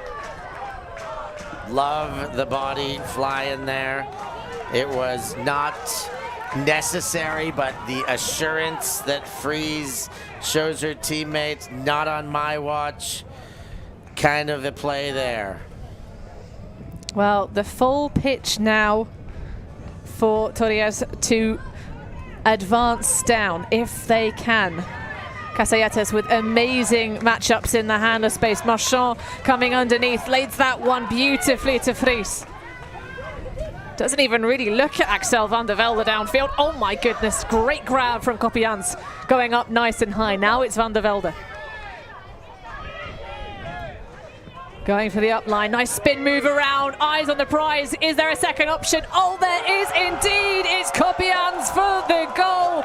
Love the body flying there. It was not necessary, but the assurance that Frisbee shows her teammates, not on my watch, kind of a play there. Well, the full pitch now for Torrijas to advance down if they can. Cassalletes with amazing matchups in the handler space. Marchand coming underneath, lays that one beautifully to Frisbee. Doesn't even really look at Axel van der Velde downfield. Oh my goodness, great grab from Koppians. Going up nice and high. Now it's van der Velde. Going for the up line. Nice spin move around. Eyes on the prize. Is there a second option? Oh, there is indeed. It's Koppians for the goal.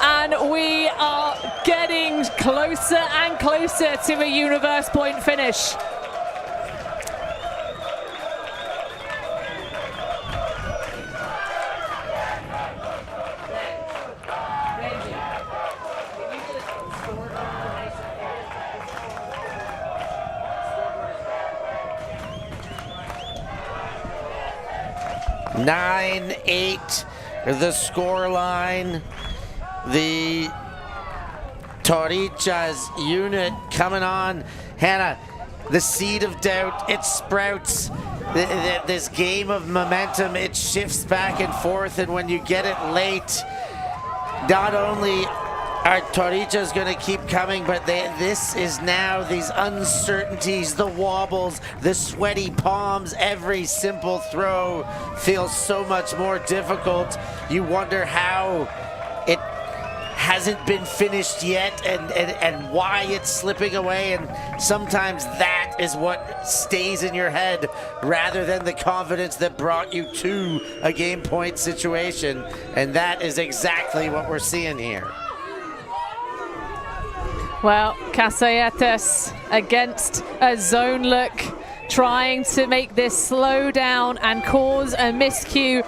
And we are getting closer and closer to a universe point finish. Nine, 8, the score line. The Torrijas unit coming on. Hannah, the seed of doubt, it sprouts. This game of momentum, it shifts back and forth, and when you get it late, not only are Torrijas going to keep coming, but this is now these uncertainties, the wobbles, the sweaty palms. Every simple throw feels so much more difficult. You wonder how it hasn't been finished yet and why it's slipping away, and sometimes that is what stays in your head rather than the confidence that brought you to a game point situation, and that is exactly what we're seeing here. Well, Cassalletes against a zone look, trying to make this slow down and cause a miscue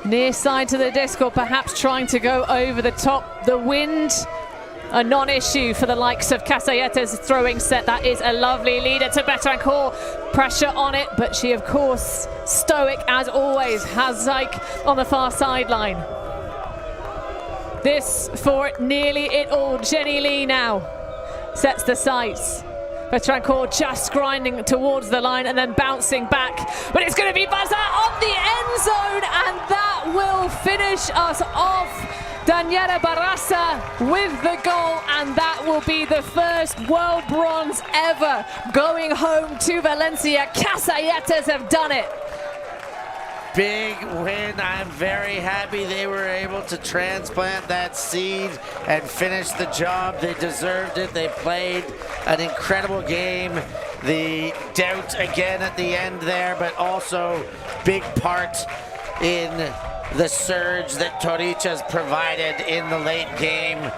near side to the disc, or perhaps trying to go over the top. The wind, a non-issue for the likes of Cassalletes' throwing set. That is a lovely leader to Betancourt. Pressure on it, but she, of course, stoic as always, has Zyke on the far sideline. This for nearly it all. Jenny Lee now sets the sights. Betancourt just grinding towards the line and then bouncing back. But it's going to be Bazar on the end zone, and that will finish us off. Daniela Barraza with the goal, and that will be the first world bronze ever going home to Valencia. Cassalletes have done it. Big win. I'm very happy they were able to transplant that seed and finish the job. They deserved it. They played an incredible game. The doubt again at the end there, but also big part in the surge that Torrijas provided in the late game.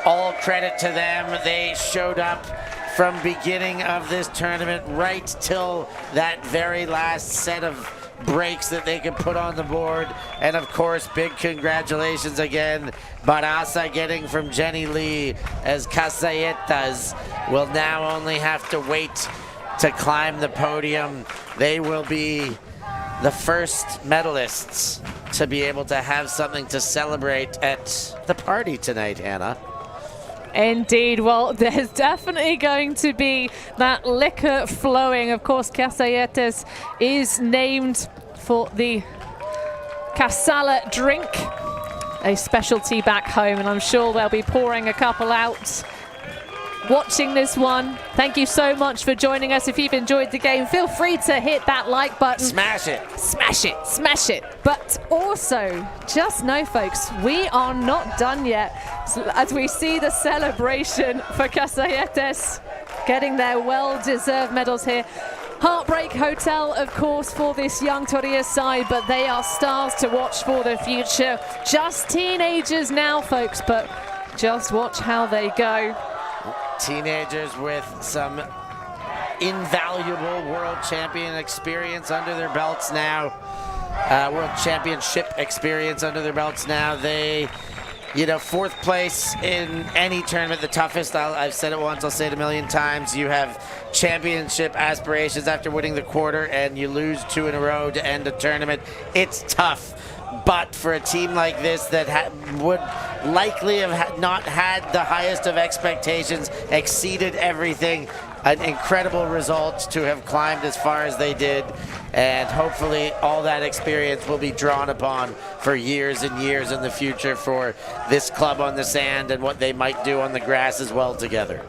All credit to them. They showed up from beginning of this tournament right till that very last set of breaks that they can put on the board. And of course, big congratulations again, Barraza getting from Jenny Lee, as Cassalletes will now only have to wait to climb the podium. They will be the first medalists to be able to have something to celebrate at the party tonight, Hannah. Indeed. Well, there's definitely going to be that liquor flowing. Of course, Cassalletes is named for the Casala drink, a specialty back home, and I'm sure they'll be pouring a couple out. Watching this one, thank you so much for joining us. If you've enjoyed the game, feel free to hit that like button. Smash it. Smash it, smash it. But also, just know, folks, we are not done yet. So as we see the celebration for Cassalletes getting their well-deserved medals here. Heartbreak Hotel, of course, for this young Torrijas side, but they are stars to watch for the future. Just teenagers now, folks, but just watch how they go. Teenagers with some invaluable world champion experience under their belts now. World championship experience under their belts now. They, you know, fourth place in any tournament, the toughest. I've said it once, I'll say it a million times. You have championship aspirations after winning the quarter, and you lose 2 in a row to end a tournament. It's tough. But for a team like this that would likely have not had the highest of expectations, exceeded everything, an incredible result to have climbed as far as they did. And hopefully all that experience will be drawn upon for years and years in the future for this club on the sand and what they might do on the grass as well together.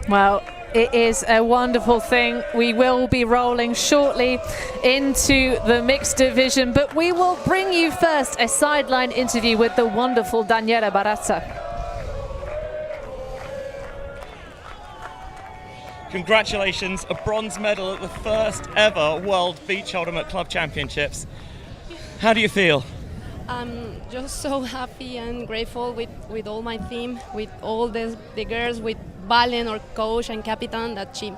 Well, It is a wonderful thing. We will be rolling shortly into the mixed division, but we will bring you first a sideline interview with the wonderful Daniela Barraza. Congratulations, a bronze medal at the first ever World Beach Ultimate Club Championships. How do you feel? I'm just so happy and grateful with all my team, with all the girls, with Valen, our coach and captain, that she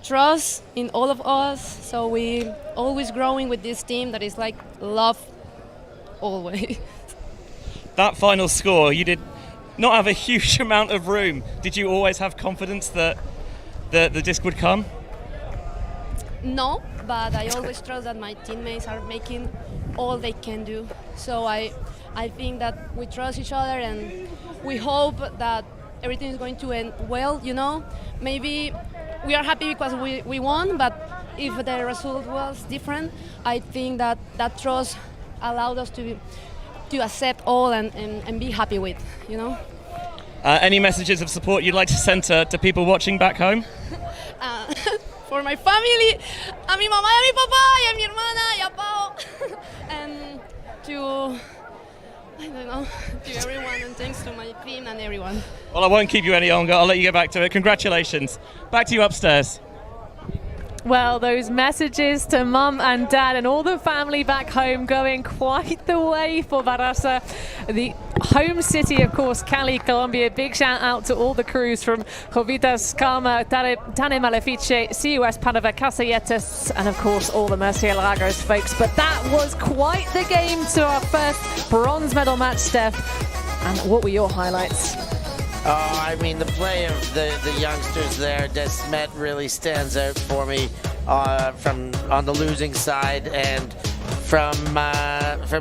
trusts in all of us. So we always growing with this team that is like love always. That final score, you did not have a huge amount of room. Did you always have confidence that the disc would come? No, but I always trust that my teammates are making all they can do. So I think that we trust each other and we hope that everything is going to end well, you know. Maybe we are happy because we won, but if the result was different, I think that trust allowed us to accept all and be happy with, you know. Any messages of support you'd like to send to people watching back home? For my family, a mi mamá y a mi papá y a mi hermana y a Pao, and to, I don't know, to everyone, and thanks to my team and everyone. Well, I won't keep you any longer. I'll let you get back to it. Congratulations. Back to you upstairs. Well, those messages to mum and dad and all the family back home going quite the way for Barraza. The home city, of course, Cali, Colombia. Big shout out to all the crews from Jovitas, Calma, Tane Malefice, CUS Panova, Cassalletes, and of course all the Murciélagos folks. But that was quite the game to our first bronze medal match, Steph. And what were your highlights? Oh, I mean, the play of the youngsters there, Desmet really stands out for me from on the losing side, and from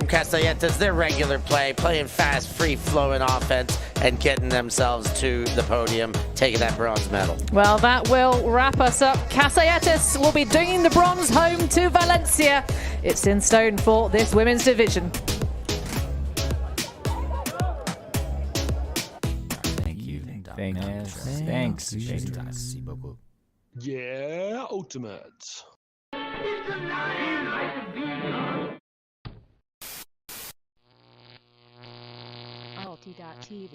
Cassalletes, their regular play, playing fast, free-flowing offense, and getting themselves to the podium, taking that bronze medal. Well, that will wrap us up. Cassalletes will be bringing the bronze home to Valencia. It's in stone for this women's division. Thanks. Yeah, ultimate. ULTI.TV.